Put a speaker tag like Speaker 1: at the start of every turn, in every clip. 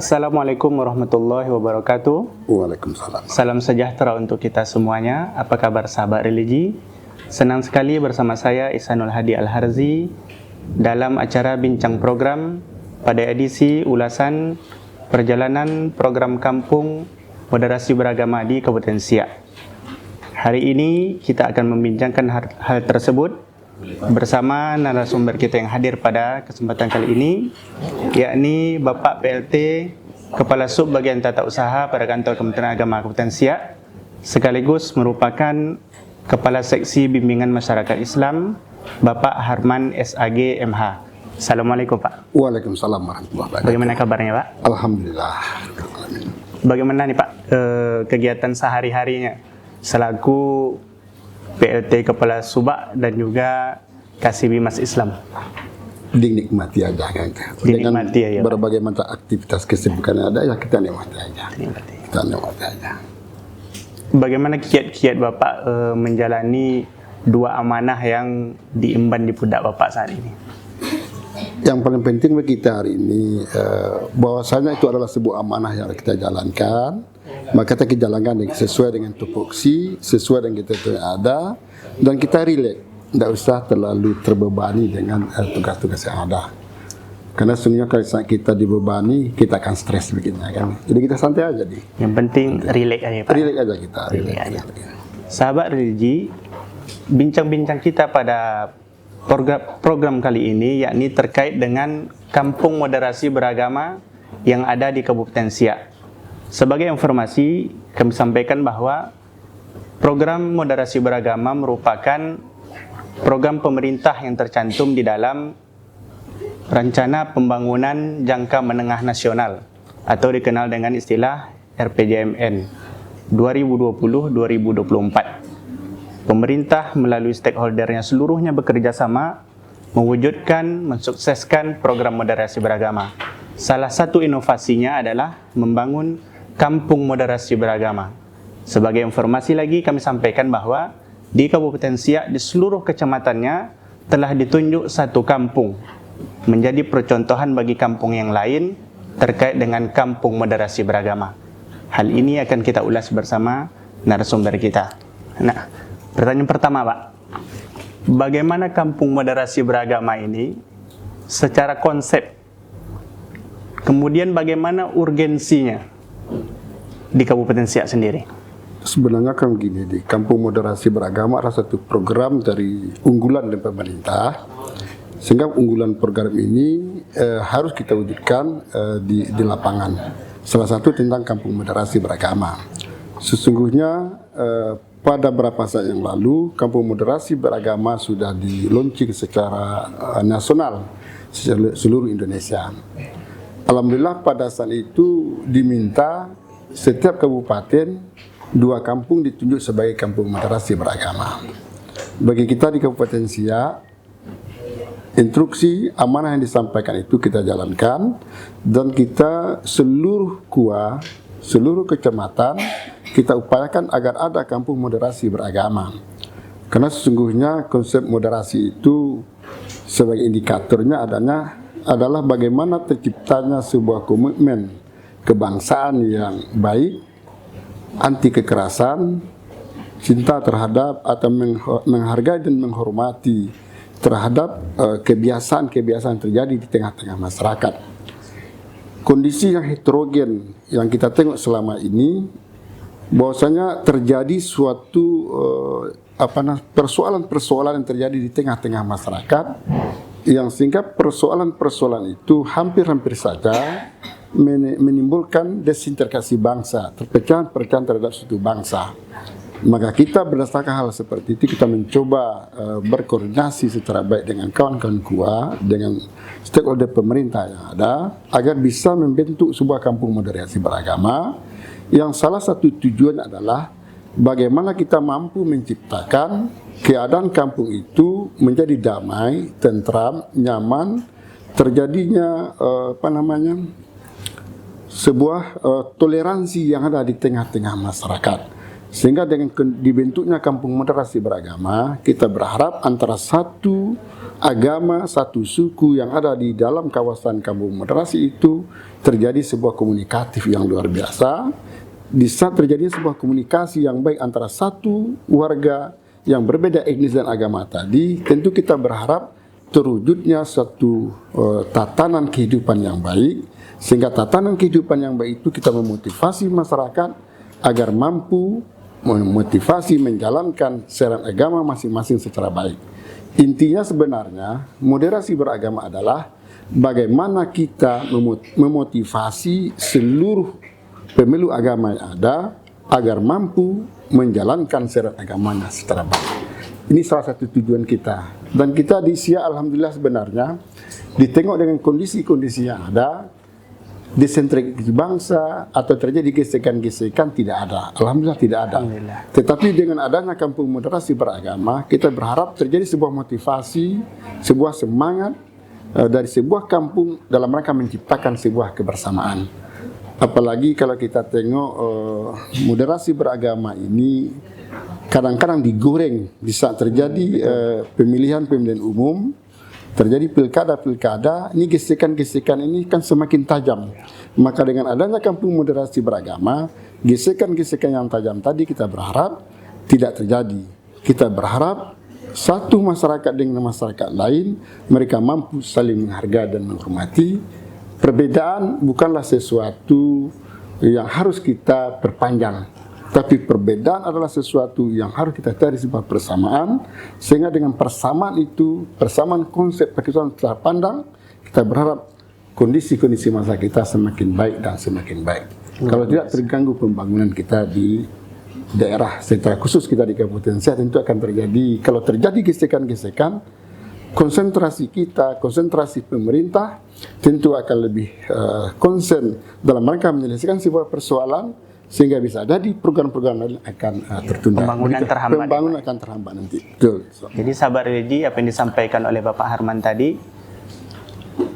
Speaker 1: Assalamualaikum warahmatullahi wabarakatuh.
Speaker 2: Waalaikumsalam.
Speaker 1: Salam sejahtera untuk kita semuanya. Apa kabar sahabat religi? Senang sekali bersama saya Ihsanul Hadi Al-Harzi dalam acara bincang program pada edisi ulasan perjalanan program kampung moderasi beragama di Kabupaten Siak. Hari ini kita akan membincangkan hal tersebut bersama narasumber kita yang hadir pada kesempatan kali ini, yakni Bapak PLT Kepala Sub Bagian Tata Usaha pada Kantor Kementerian Agama Kabupaten Siak, sekaligus merupakan Kepala Seksi Bimbingan Masyarakat Islam, Bapak Harman SAG MH. Assalamualaikum Pak.
Speaker 2: Waalaikumsalam warahmatullahi wabarakatuh.
Speaker 1: Bagaimana kabarnya Pak?
Speaker 2: Alhamdulillah.
Speaker 1: Bagaimana nih Pak kegiatan sehari-harinya selaku PLT Kepala Subak dan juga Kasih Bimas Islam?
Speaker 2: Dinikmati aja kan.
Speaker 1: Dinikmati ya,
Speaker 2: berbagai macam aktivitas kesibukan yang ada, ya kita nikmati aja. Kita nikmati aja.
Speaker 1: Bagaimana kiat-kiat Bapak menjalani dua amanah yang diemban di pundak Bapak saat ini?
Speaker 2: Yang paling penting bagi kita hari ini, bahwasanya itu adalah sebuah amanah yang kita jalankan, maka kita jalankan sesuai dengan tupoksi, sesuai dengan kita yang ada, dan kita relax, tidak usah terlalu terbebani dengan tugas-tugas yang ada. Karena sebenarnya kalau kita dibebani, kita akan stres begini kan. Jadi kita santai aja nih.
Speaker 1: Yang penting relax aja Pak.
Speaker 2: Relax aja kita.
Speaker 1: Relax aja. Sahabat religi, bincang-bincang kita pada program kali ini yakni terkait dengan kampung moderasi beragama yang ada di Kabupaten Siak. Sebagai informasi, kami sampaikan bahwa program moderasi beragama merupakan program pemerintah yang tercantum di dalam Rencana Pembangunan Jangka Menengah Nasional atau dikenal dengan istilah RPJMN 2020-2024. Pemerintah melalui stakeholdernya seluruhnya bekerja sama mewujudkan, mensukseskan program moderasi beragama. Salah satu inovasinya adalah membangun kampung moderasi beragama. Sebagai informasi lagi kami sampaikan bahwa di Kabupaten Siak di seluruh kecamatannya telah ditunjuk satu kampung menjadi percontohan bagi kampung yang lain terkait dengan kampung moderasi beragama. Hal ini akan kita ulas bersama narasumber kita. Nah, pertanyaan pertama Pak, bagaimana kampung moderasi beragama ini secara konsep? Kemudian bagaimana urgensinya di Kabupaten Siak sendiri?
Speaker 2: Sebenarnya kan begini, di Kampung Moderasi Beragama adalah satu program dari unggulan dari pemerintah, sehingga unggulan program ini harus kita wujudkan di lapangan. Salah satu tentang Kampung Moderasi Beragama. Sesungguhnya pada beberapa saat yang lalu, Kampung Moderasi Beragama sudah di-launching secara nasional seluruh Indonesia. Alhamdulillah pada saat itu diminta setiap kabupaten 2 kampung ditunjuk sebagai kampung moderasi beragama. Bagi kita di Kabupaten Siak, instruksi amanah yang disampaikan itu kita jalankan, dan kita seluruh KUA, seluruh kecamatan kita upayakan agar ada kampung moderasi beragama. Karena sesungguhnya konsep moderasi itu sebagai indikatornya adalah bagaimana terciptanya sebuah komitmen kebangsaan yang baik, anti kekerasan, cinta terhadap atau menghargai dan menghormati terhadap kebiasaan-kebiasaan terjadi di tengah-tengah masyarakat. Kondisi yang heterogen yang kita tengok selama ini, bahwasanya terjadi suatu persoalan-persoalan yang terjadi di tengah-tengah masyarakat, yang sehingga persoalan-persoalan itu hampir-hampir saja menimbulkan desintegrasi bangsa, perpecahan-perpecahan terhadap suatu bangsa. Maka kita berdasarkan hal seperti itu, kita mencoba berkoordinasi secara baik dengan kawan-kawan KUA, dengan stakeholder pemerintah yang ada, agar bisa membentuk sebuah kampung moderasi beragama, yang salah satu tujuan adalah bagaimana kita mampu menciptakan keadaan kampung itu menjadi damai, tentram, nyaman, terjadinya sebuah toleransi yang ada di tengah-tengah masyarakat. Sehingga dengan dibentuknya kampung moderasi beragama, kita berharap antara satu agama, satu suku yang ada di dalam kawasan kampung moderasi itu terjadi sebuah komunikatif yang luar biasa. Di saat terjadi sebuah komunikasi yang baik antara satu warga yang berbeda etnis dan agama tadi, tentu kita berharap terwujudnya satu tatanan kehidupan yang baik, sehingga tatanan kehidupan yang baik itu kita memotivasi masyarakat agar mampu memotivasi menjalankan syariat agama masing-masing secara baik. Intinya sebenarnya moderasi beragama adalah bagaimana kita memotivasi seluruh pemelu agama yang ada agar mampu menjalankan syariat agamanya secara baik. Ini salah satu tujuan kita. Dan kita di SIA alhamdulillah sebenarnya ditengok dengan kondisi-kondisi yang ada, desentralisasi bangsa atau terjadi gesekan-gesekan tidak ada. Alhamdulillah tidak ada. Tetapi dengan adanya kampung moderasi beragama, kita berharap terjadi sebuah motivasi, sebuah semangat dari sebuah kampung dalam rangka menciptakan sebuah kebersamaan. Apalagi kalau kita tengok moderasi beragama ini kadang-kadang digoreng di saat terjadi pemilihan umum, terjadi pilkada, ini gesekan-gesekan ini kan semakin tajam. Maka dengan adanya kampung moderasi beragama, gesekan-gesekan yang tajam tadi kita berharap tidak terjadi. Kita berharap satu masyarakat dengan masyarakat lain, mereka mampu saling menghargai dan menghormati. Perbedaan bukanlah sesuatu yang harus kita perpanjang, tapi perbedaan adalah sesuatu yang harus kita cari sebuah persamaan, sehingga dengan persamaan itu, persamaan konsep perkembangan cara pandang, kita berharap kondisi-kondisi masa kita semakin baik dan semakin baik. Kalau tidak terganggu pembangunan kita di daerah, secara khusus kita di Kabupaten SIA tentu akan terjadi, kalau terjadi gesekan-gesekan, konsentrasi kita, konsentrasi pemerintah tentu akan lebih konsen dalam rangka menyelesaikan sebuah persoalan, sehingga bisa jadi program-program lain akan tertunda.
Speaker 1: Pembangunan terhambat.
Speaker 2: Pembangunan akan terhambat nanti. Betul.
Speaker 1: Jadi sahabat religi, apa yang disampaikan oleh Bapak Harman tadi,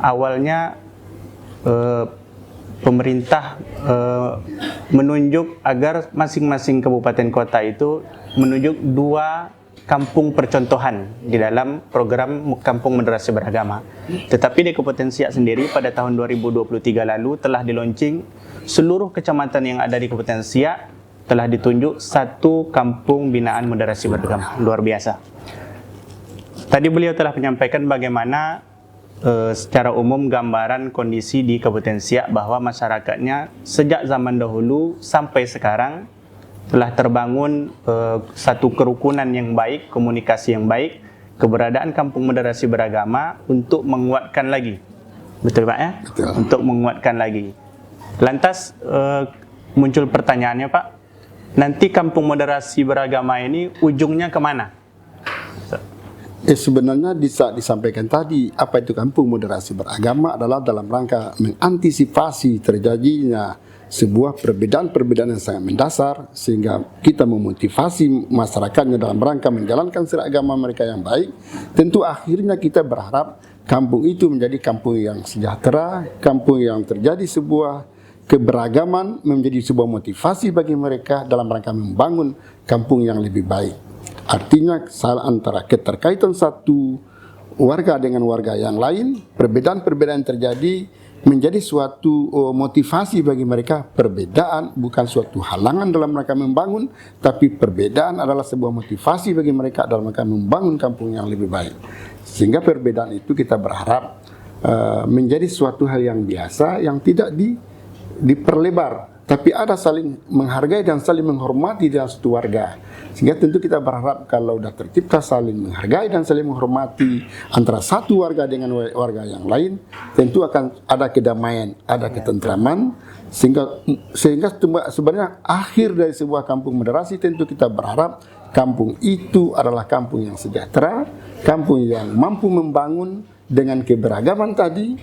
Speaker 1: awalnya pemerintah menunjuk agar masing-masing kabupaten kota itu menunjuk 2 kampung percontohan di dalam program Kampung Moderasi Beragama. Tetapi di Kabupaten Siak sendiri pada tahun 2023 lalu telah dilaunching seluruh kecamatan yang ada di Kabupaten Siak telah ditunjuk 1 kampung binaan moderasi beragama. Luar biasa. Tadi beliau telah menyampaikan bagaimana secara umum gambaran kondisi di Kabupaten Siak bahwa masyarakatnya sejak zaman dahulu sampai sekarang telah terbangun satu kerukunan yang baik, komunikasi yang baik, keberadaan kampung moderasi beragama untuk menguatkan lagi. Betul Pak ya?
Speaker 2: Betul.
Speaker 1: Untuk menguatkan lagi. Lantas muncul pertanyaannya Pak, nanti kampung moderasi beragama ini ujungnya kemana?
Speaker 2: Sebenarnya disampaikan tadi, apa itu kampung moderasi beragama adalah dalam rangka mengantisipasi terjadinya sebuah perbedaan-perbedaan yang sangat mendasar, sehingga kita memotivasi masyarakatnya dalam rangka menjalankan syariat agama mereka yang baik. Tentu akhirnya kita berharap kampung itu menjadi kampung yang sejahtera, kampung yang terjadi sebuah keberagaman, menjadi sebuah motivasi bagi mereka dalam rangka membangun kampung yang lebih baik. Artinya salah antara keterkaitan satu warga dengan warga yang lain, perbedaan-perbedaan terjadi menjadi suatu motivasi bagi mereka. Perbedaan bukan suatu halangan dalam rangka membangun, tapi perbedaan adalah sebuah motivasi bagi mereka dalam rangka membangun kampung yang lebih baik. Sehingga perbedaan itu kita berharap menjadi suatu hal yang biasa, yang tidak diperlebar, tapi ada saling menghargai dan saling menghormati dalam satu warga. Sehingga tentu kita berharap kalau sudah tercipta saling menghargai dan saling menghormati antara satu warga dengan warga yang lain, tentu akan ada kedamaian, ada ketentraman, sehingga sebenarnya akhir dari sebuah kampung moderasi tentu kita berharap kampung itu adalah kampung yang sejahtera, kampung yang mampu membangun dengan keberagaman tadi,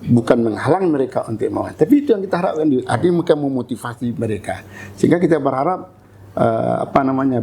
Speaker 2: bukan menghalang mereka untuk mau. Tapi itu yang kita harapkan, artinya bukan memotivasi mereka. Sehingga kita berharap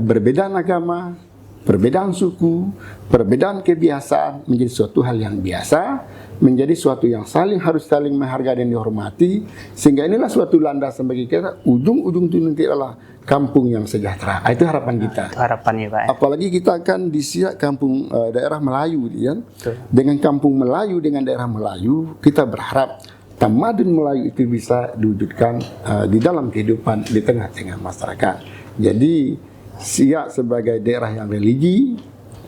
Speaker 2: berbeda agama, perbedaan suku, perbedaan kebiasaan menjadi suatu hal yang biasa, menjadi suatu yang harus saling menghargai dan dihormati, sehingga inilah suatu landasan bagi kita, ujung-ujung itu nanti adalah kampung yang sejahtera. Itu harapan kita.
Speaker 1: Itu harapannya, Pak.
Speaker 2: Apalagi kita akan disiap kampung daerah Melayu, ya. Dengan kampung Melayu, dengan daerah Melayu, kita berharap tamadun Melayu itu bisa diwujudkan di dalam kehidupan di tengah-tengah masyarakat. Jadi Siak sebagai daerah yang religi,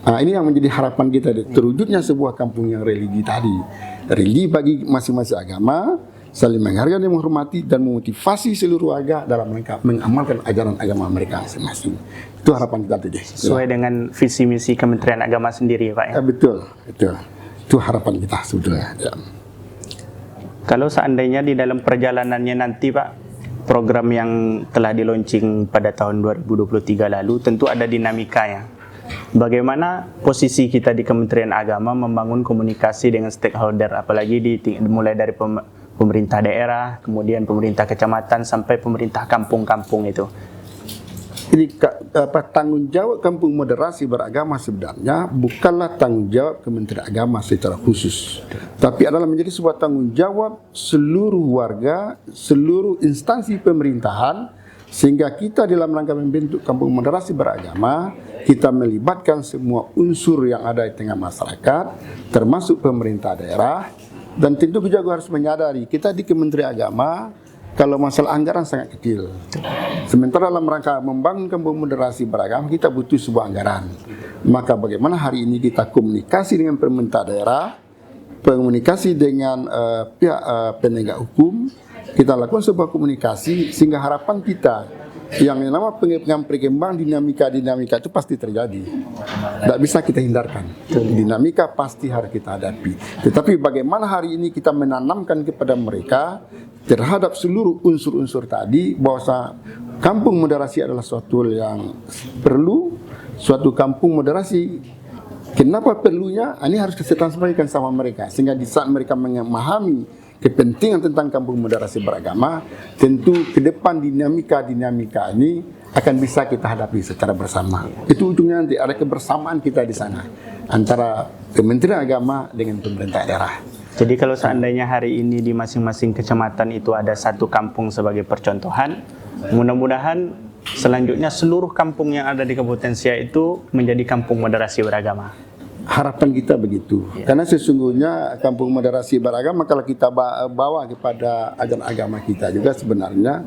Speaker 2: ini yang menjadi harapan kita, terwujudnya sebuah kampung yang religi tadi. Religi bagi masing-masing agama, saling menghargai dan menghormati, dan memotivasi seluruh warga dalam rangka mengamalkan ajaran agama mereka masing-masing. Itu harapan kita tadi.
Speaker 1: Sesuai dengan visi misi Kementerian Agama sendiri, Pak. Ya?
Speaker 2: Betul, betul. Itu harapan kita sebetulnya. Ya.
Speaker 1: Kalau seandainya di dalam perjalanannya nanti, Pak, program yang telah di-launching pada tahun 2023 lalu tentu ada dinamikanya. Bagaimana posisi kita di Kementerian Agama membangun komunikasi dengan stakeholder, apalagi mulai dari pemerintah daerah, kemudian pemerintah kecamatan, sampai pemerintah kampung-kampung itu.
Speaker 2: Jadi tanggung jawab kampung moderasi beragama sebenarnya bukanlah tanggung jawab Kementerian Agama secara khusus, tapi adalah menjadi sebuah tanggung jawab seluruh warga, seluruh instansi pemerintahan, sehingga kita dalam rangka membentuk kampung moderasi beragama, kita melibatkan semua unsur yang ada di tengah masyarakat, termasuk pemerintah daerah, dan tentu juga harus menyadari kita di Kementerian Agama, kalau masalah anggaran sangat kecil. Sementara dalam rangka membangun kampung moderasi beragama, kita butuh sebuah anggaran. Maka bagaimana hari ini kita komunikasi dengan pemerintah daerah, komunikasi dengan pihak penegak hukum, kita lakukan sebuah komunikasi sehingga harapan kita yang nama perkembangan dinamika itu pasti terjadi. Tidak bisa kita hindarkan. Dinamika pasti harus kita hadapi. Tetapi bagaimana hari ini kita menanamkan kepada mereka terhadap seluruh unsur-unsur tadi bahwa kampung moderasi adalah suatu yang perlu, suatu kampung moderasi. Kenapa perlunya? Ini harus kita sampaikan sama mereka sehingga di saat mereka memahami kepentingan tentang kampung moderasi beragama, tentu ke depan dinamika ini akan bisa kita hadapi secara bersama. Itu ujungnya nanti ada kebersamaan kita di sana antara Kementerian Agama dengan pemerintah daerah.
Speaker 1: Jadi kalau seandainya hari ini di masing-masing kecamatan itu ada satu kampung sebagai percontohan, mudah-mudahan selanjutnya seluruh kampung yang ada di Kabupaten Siak itu menjadi kampung moderasi beragama.
Speaker 2: Harapan kita begitu, karena sesungguhnya kampung moderasi beragama kalau kita bawa kepada ajaran agama kita juga sebenarnya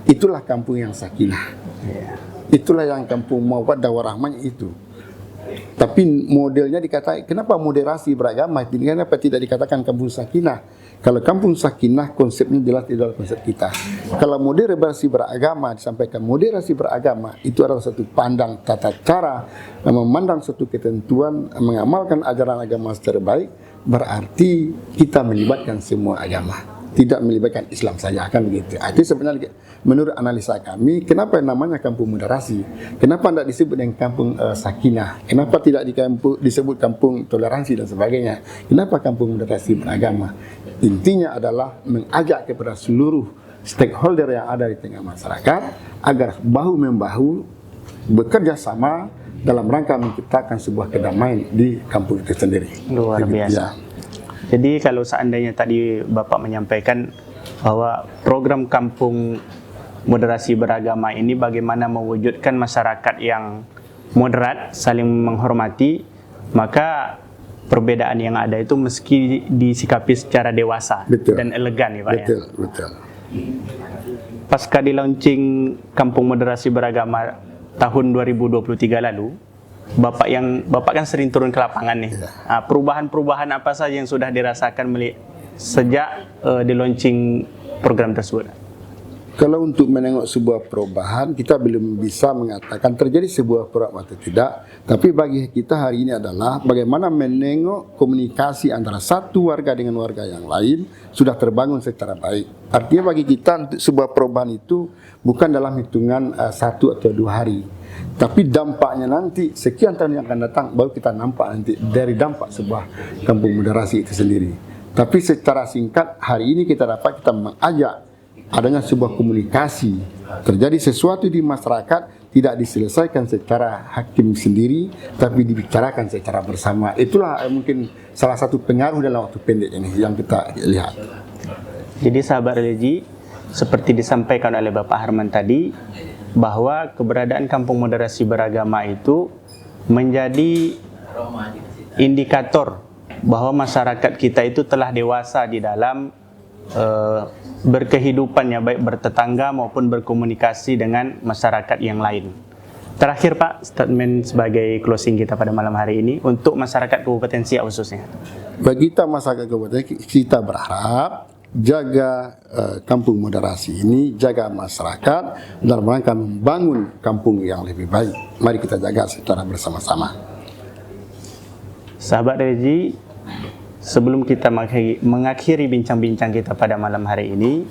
Speaker 2: itulah kampung yang sakinah, itulah yang kampung mawaddah warahmah itu. Tapi modelnya dikatakan, kenapa moderasi beragama? Kenapa tidak dikatakan kampung sakinah? Kalau kampung sakinah konsepnya jelas di dalam konsep kita. Kalau moderasi beragama disampaikan moderasi beragama itu adalah satu pandang tata cara memandang satu ketentuan, mengamalkan ajaran agama secara baik, berarti kita melibatkan semua agama, tidak melibatkan Islam saja, kan begitu. Itu sebenarnya menurut analisa kami, kenapa namanya kampung moderasi? Kenapa tidak disebut dengan kampung sakinah? Kenapa tidak disebut kampung toleransi dan sebagainya? Kenapa kampung moderasi beragama? Intinya adalah mengajak kepada seluruh stakeholder yang ada di tengah masyarakat agar bahu-membahu bekerja sama dalam rangka menciptakan sebuah kedamaian di kampung itu sendiri.
Speaker 1: Luar biasa.
Speaker 2: Ya.
Speaker 1: Jadi kalau seandainya tadi Bapak menyampaikan bahwa program kampung moderasi beragama ini bagaimana mewujudkan masyarakat yang moderat, saling menghormati, maka perbedaan yang ada itu meski disikapi secara dewasa dan elegan, ya Pak.
Speaker 2: Betul, betul.
Speaker 1: Pasca di launching kampung moderasi beragama tahun 2023 lalu, Bapak kan sering turun ke lapangan nih. Perubahan-perubahan apa saja yang sudah dirasakan sejak di launching program tersebut?
Speaker 2: Kalau untuk menengok sebuah perubahan, kita belum bisa mengatakan terjadi sebuah perubahan atau tidak. Tapi bagi kita hari ini adalah bagaimana menengok komunikasi antara satu warga dengan warga yang lain sudah terbangun secara baik. Artinya bagi kita untuk sebuah perubahan itu bukan dalam hitungan 1 atau 2 hari. Tapi dampaknya nanti sekian tahun yang akan datang baru kita nampak nanti dari dampak sebuah kampung moderasi itu sendiri. Tapi secara singkat hari ini kita mengajak adanya sebuah komunikasi, terjadi sesuatu di masyarakat tidak diselesaikan secara hakim sendiri, tapi dibicarakan secara bersama. Itulah mungkin salah satu pengaruh dalam waktu pendek ini yang kita lihat.
Speaker 1: Jadi sahabat religi, seperti disampaikan oleh Bapak Harman tadi, bahwa keberadaan kampung moderasi beragama itu menjadi indikator bahwa masyarakat kita itu telah dewasa di dalam berkehidupannya, baik bertetangga maupun berkomunikasi dengan masyarakat yang lain. Terakhir Pak, statement sebagai closing kita pada malam hari ini untuk masyarakat Kabupaten Siak khususnya.
Speaker 2: Bagi kita masyarakat Kabupaten, kita berharap jaga kampung moderasi ini, jaga masyarakat dalam rangka membangun kampung yang lebih baik. Mari kita jaga secara bersama-sama.
Speaker 1: Sahabat religi, sebelum kita mengakhiri bincang-bincang kita pada malam hari ini,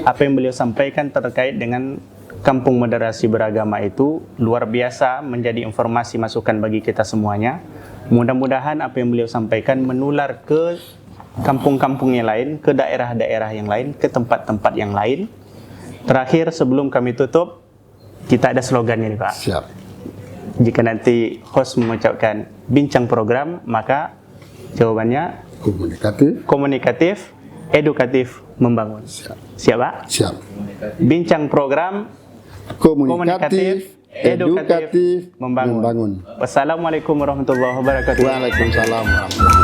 Speaker 1: apa yang beliau sampaikan terkait dengan kampung moderasi beragama itu luar biasa, menjadi informasi masukan bagi kita semuanya. Mudah-mudahan apa yang beliau sampaikan menular ke kampung-kampung yang lain, ke daerah-daerah yang lain, ke tempat-tempat yang lain. Terakhir, sebelum kami tutup, kita ada slogan ini Pak.
Speaker 2: Siap.
Speaker 1: Jika nanti host mengucapkan bincang program, maka jawabannya komunikatif, edukatif, membangun.
Speaker 2: Siap.
Speaker 1: Siap Pak?
Speaker 2: Siap.
Speaker 1: Bincang program,
Speaker 2: Komunikatif, edukatif, membangun.
Speaker 1: Wassalamualaikum warahmatullahi wabarakatuh.
Speaker 2: Waalaikumsalam warahmatullahi wabarakatuh.